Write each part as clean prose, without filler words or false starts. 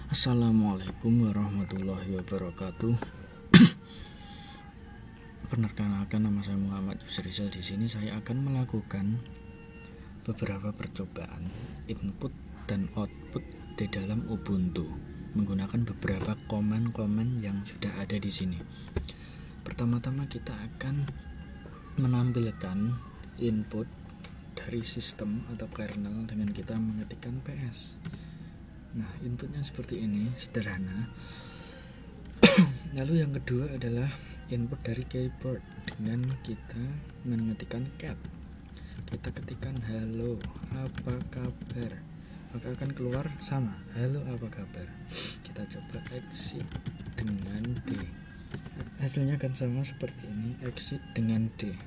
Assalamualaikum warahmatullahi wabarakatuh. Perkenalkan, nama saya Muhammad Yusrizal. Di sini saya akan melakukan beberapa percobaan input dan output di dalam Ubuntu menggunakan beberapa komen-komen yang sudah ada di sini. Pertama-tama kita akan menampilkan input dari sistem atau kernel dengan kita mengetikkan PS. Nah, inputnya seperti ini, sederhana. Lalu yang kedua adalah input dari keyboard dengan kita mengetikkan cat. Kita ketikkan halo, apa kabar, maka akan keluar sama, halo apa kabar. Kita coba exit dengan D, hasilnya akan sama seperti ini, exit dengan D.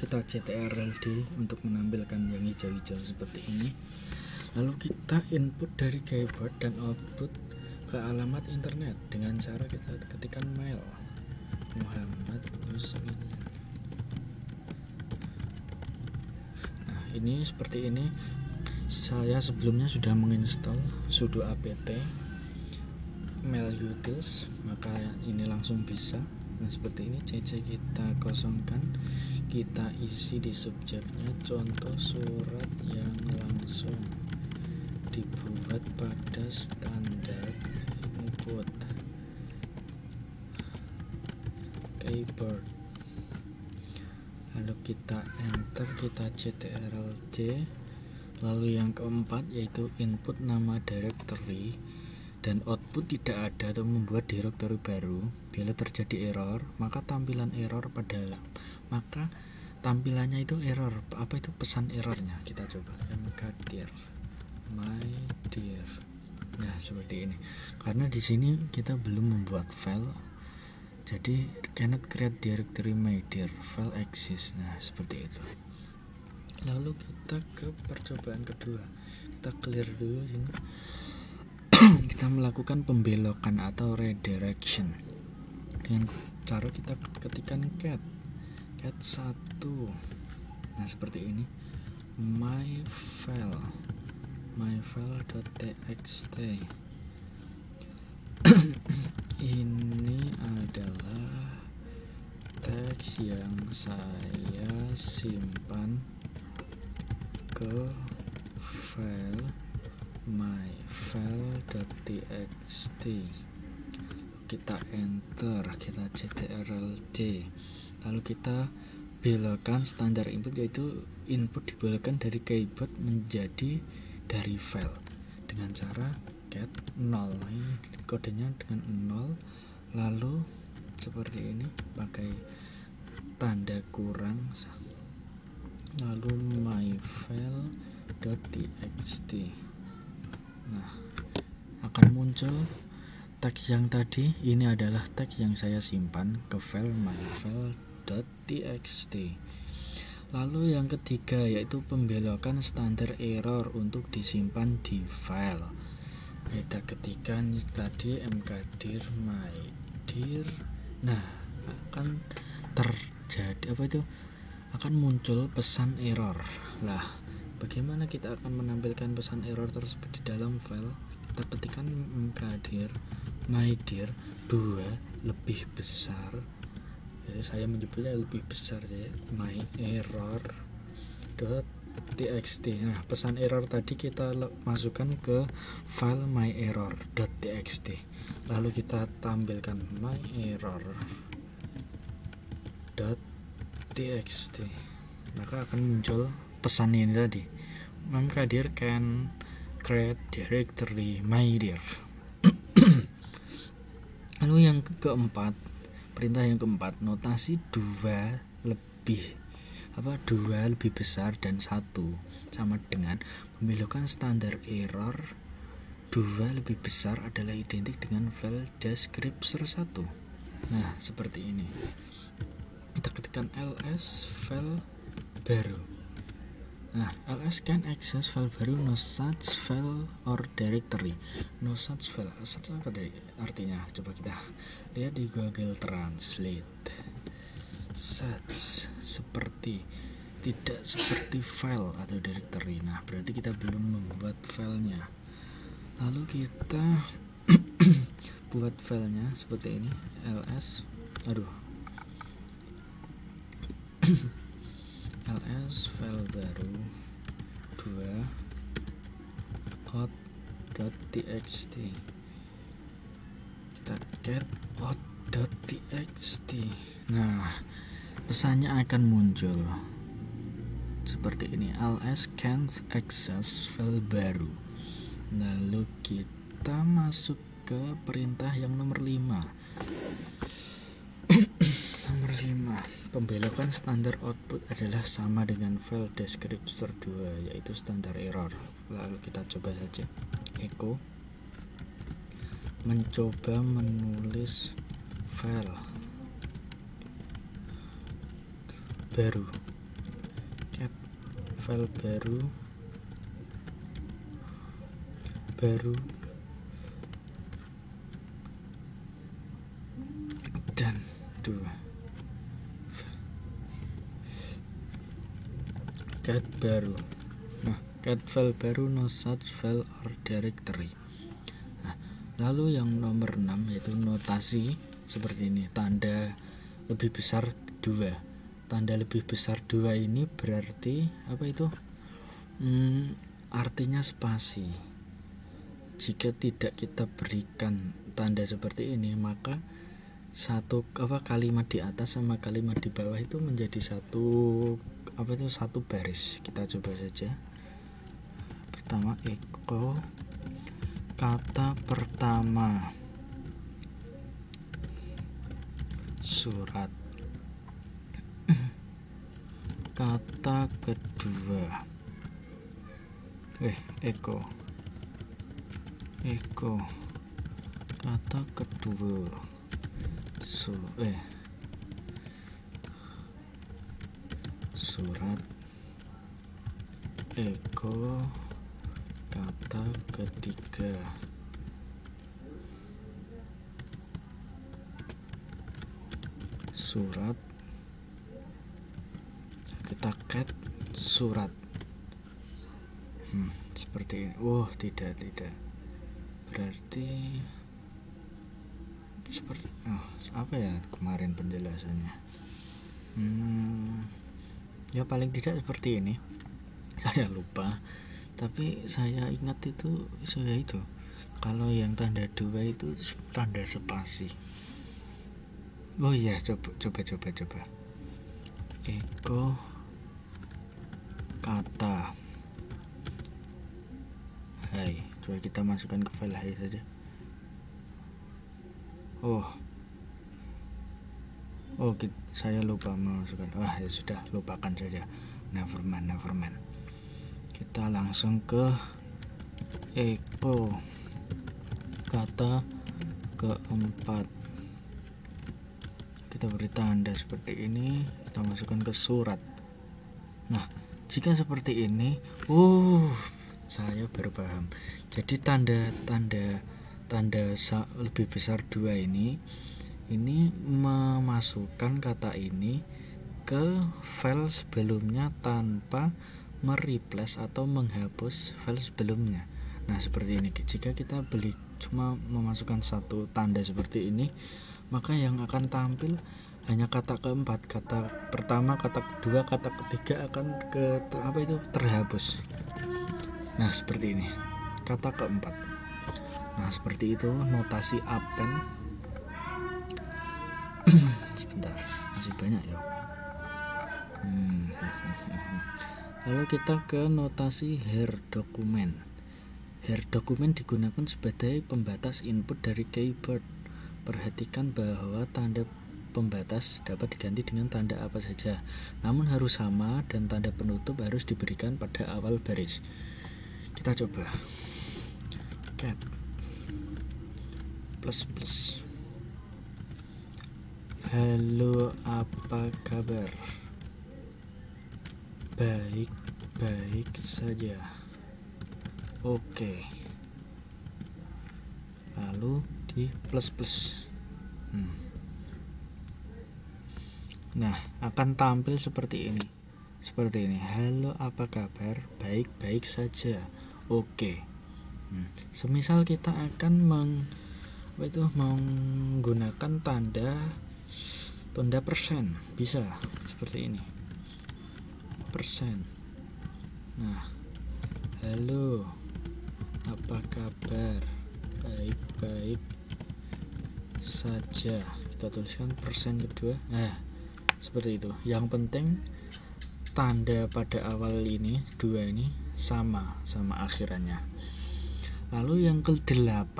Kita ctrl D untuk menampilkan yang hijau-hijau seperti ini. Lalu kita input dari keyboard dan output ke alamat internet dengan cara kita ketikkan mail Muhammad Yusrin. Nah, ini seperti ini. Saya sebelumnya sudah menginstal sudo apt mail utils, maka ini langsung bisa. Nah, seperti ini. CC kita kosongkan, kita isi di subjeknya contoh surat yang langsung dibuat pada standar input keyboard. Lalu kita enter, kita ctrl D. Lalu yang keempat yaitu input nama directory dan output tidak ada atau membuat directory baru. Bila terjadi error, maka tampilannya itu error. Apa itu pesan errornya? Kita coba mkdir my dear. Nah, seperti ini. Karena di sini kita belum membuat file, jadi cannot create directory my dear, file exists. Nah, seperti itu. Lalu kita ke percobaan kedua. Kita clear dulu ini. Kita melakukan pembelokan atau redirection dengan cara kita ketikkan cat 1. Nah, seperti ini. myfile.txt. Ini adalah teks yang saya simpan ke file myfile.txt. Kita enter, kita ctrl D. Lalu kita belokkan standar input, yaitu input dibelokkan dari keyboard menjadi dari file dengan cara cat 0. Ini kodenya dengan 0. Lalu seperti ini pakai tanda kurang, lalu myfile.txt. Nah, akan muncul teks yang tadi. Ini adalah teks yang saya simpan ke file myfile.txt. Lalu yang ketiga yaitu pembelokan standar error untuk disimpan di file. Kita ketikkan tadi mkdir my dear. Nah, akan terjadi akan muncul pesan error. Lah, bagaimana kita akan menampilkan pesan error tersebut di dalam file? Kita ketikkan mkdir my dear 2 lebih besar. Jadi saya menyebutnya lebih besar ya, my error.txt. Nah, pesan error tadi kita masukkan ke file my error.txt. Lalu kita tampilkan my error.txt. Maka akan muncul pesan ini tadi, mkdir can create directory my dear. Lalu yang keempat, perintah yang keempat, notasi 2 lebih besar dan 1 sama dengan pembelokan standar error 2 lebih besar adalah identik dengan file descriptor 1. Nah, seperti ini. Kita ketikkan ls file baru. Nah, ls can access file baru, no such file or directory. No such file, such apa dari artinya? Coba kita lihat di Google Translate. Such seperti, tidak seperti file atau directory. Nah, berarti kita belum membuat filenya. Lalu kita buat filenya seperti ini, ls ls file baru 2 out.txt, kita get out.txt. Nah, pesannya akan muncul seperti ini, ls can't access file baru. Lalu kita masuk ke perintah yang nomor 5. Nomor 5, pembelokan standar output adalah sama dengan file descriptor 2, yaitu standar error. Lalu kita coba saja, echo mencoba menulis file baru, cat file baru dan 2 cat baru. Nah, cat file baru no such file or directory. Nah, lalu yang nomor 6 yaitu notasi seperti ini, tanda lebih besar 2. Tanda lebih besar 2 ini berarti apa itu? Artinya spasi. Jika tidak kita berikan tanda seperti ini, maka kalimat di atas sama kalimat di bawah itu menjadi satu baris. Kita coba saja. Pertama, echo kata pertama surat, kata kedua echo kata kedua surat, echo kata ketiga surat, kita cat surat. Seperti ini. Tidak berarti seperti apa ya kemarin penjelasannya. Ya paling tidak seperti ini. Saya lupa, tapi saya ingat itu kalau yang tanda 2 itu tanda spasi. Oh iya, coba echo kata hai. Coba kita masukkan ke file hai saja. Saya lupa memasukkan. Ya sudah, lupakan saja. Never mind. Kita langsung ke echo kata keempat. Kita beri tanda seperti ini, kita masukkan ke surat. Nah, jika seperti ini, saya baru paham. Jadi tanda lebih besar 2 ini memasukkan kata ini ke file sebelumnya tanpa mereplace atau menghapus file sebelumnya. Nah, seperti ini. Jika kita cuma memasukkan satu tanda seperti ini, maka yang akan tampil hanya kata keempat. Kata pertama, kata kedua, kata ketiga akan terhapus. Nah, seperti ini. Kata keempat. Nah, seperti itu notasi append. Sebentar, masih banyak ya. Lalu kita ke notasi here document. Here document digunakan sebagai pembatas input dari keyboard. Perhatikan bahwa tanda pembatas dapat diganti dengan tanda apa saja, namun harus sama dan tanda penutup harus diberikan pada awal baris. Kita coba cat plus. Halo, apa kabar? Baik saja. Oke. Lalu di plus. Nah, akan tampil seperti ini. Halo, apa kabar? Baik saja. Oke. Semisal kita akan menggunakan tanda persen, bisa seperti ini, persen. Nah, halo, apa kabar? Baik-baik saja. Kita tuliskan persen kedua. Nah, seperti itu. Yang penting tanda pada awal ini, dua ini sama akhirannya. Lalu yang ke-8,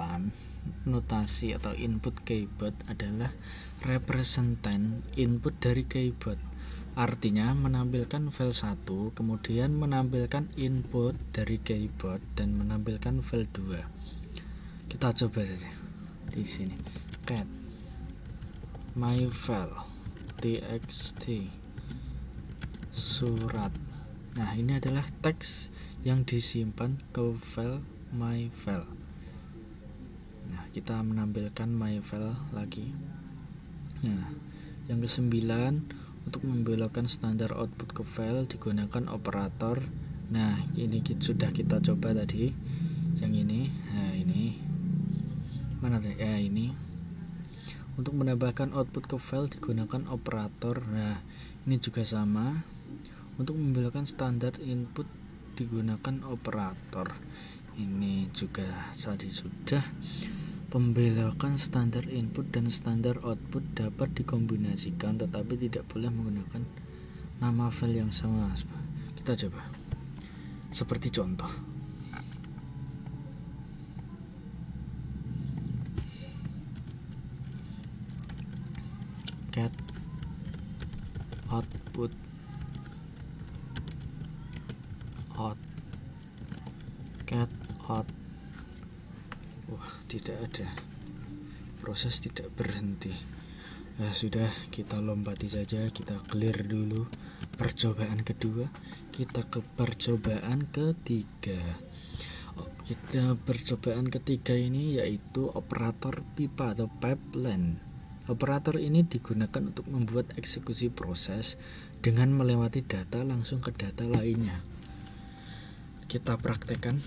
notasi atau input keyboard adalah representan input dari keyboard. Artinya menampilkan file 1, kemudian menampilkan input dari keyboard dan menampilkan file 2. Kita coba saja di sini. Cat my file txt surat. Nah, ini adalah teks yang disimpan ke file my file. Nah, kita menampilkan my file lagi. Nah, yang ke-9, untuk membelokkan standar output ke file digunakan operator. Nah, ini sudah kita coba tadi. Yang ini, nah ini mana deh? Ya, ini. Untuk menambahkan output ke file digunakan operator. Nah, ini juga sama. Untuk membelokkan standar input digunakan operator. Ini juga tadi sudah. Pembelokan standar input dan standar output dapat dikombinasikan, tetapi tidak boleh menggunakan nama file yang sama. Kita coba seperti contoh. Cat output cat out. Wah, tidak ada, proses tidak berhenti. Ya sudah, kita lompati saja, kita clear dulu percobaan kedua, kita ke percobaan ketiga. Percobaan ketiga ini yaitu operator pipa atau pipeline. Operator ini digunakan untuk membuat eksekusi proses dengan melewati data langsung ke data lainnya. Kita praktekkan.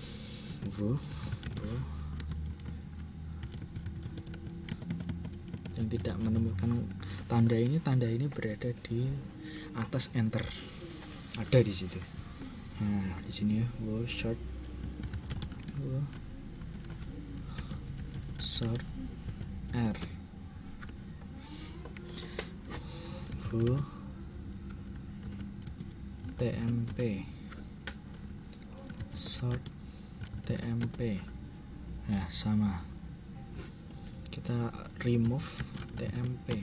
Yang tidak menemukan tanda ini berada di atas enter, ada di situ. Nah, di sini ya, short R TMP short TMP. Nah, sama, kita remove TMP,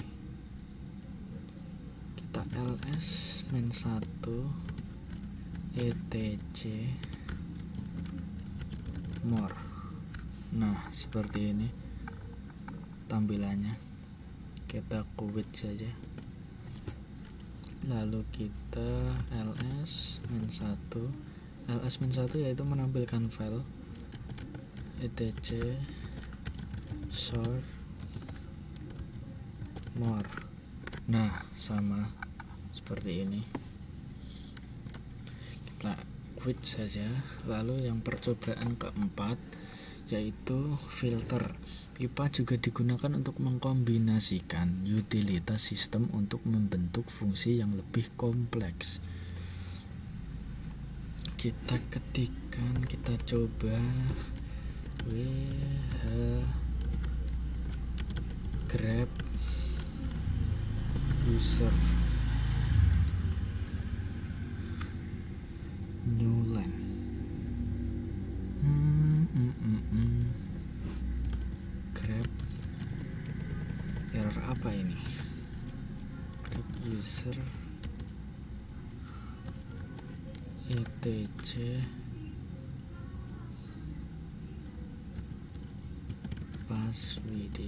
kita ls -1 etc more. Nah, seperti ini tampilannya. Kita quit saja, lalu kita ls -1 yaitu menampilkan file etc short more. Nah, sama seperti ini. Kita quit saja. Lalu yang percobaan keempat yaitu filter. Pipa juga digunakan untuk mengkombinasikan utilitas sistem untuk membentuk fungsi yang lebih kompleks. Kita ketikkan, kita coba grab user new line. Grab, error apa ini? Grab user etc password.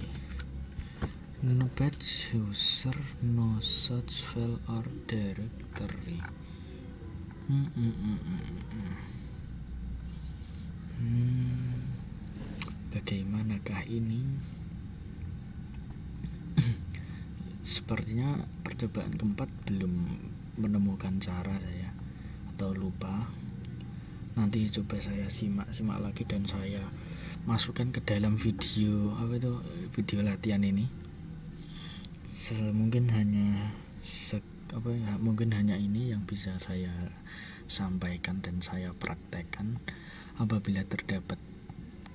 No batch user, no such file or directory. Bagaimanakah ini? Sepertinya percobaan keempat belum menemukan cara saya, atau lupa. Nanti coba saya simak lagi dan saya masukkan ke dalam video video latihan ini. Mungkin hanya ini yang bisa saya sampaikan dan saya praktekkan. Apabila terdapat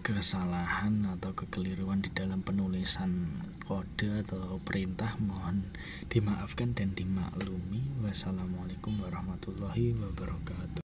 kesalahan atau kekeliruan di dalam penulisan kode atau perintah, mohon dimaafkan dan dimaklumi. Wassalamualaikum warahmatullahi wabarakatuh.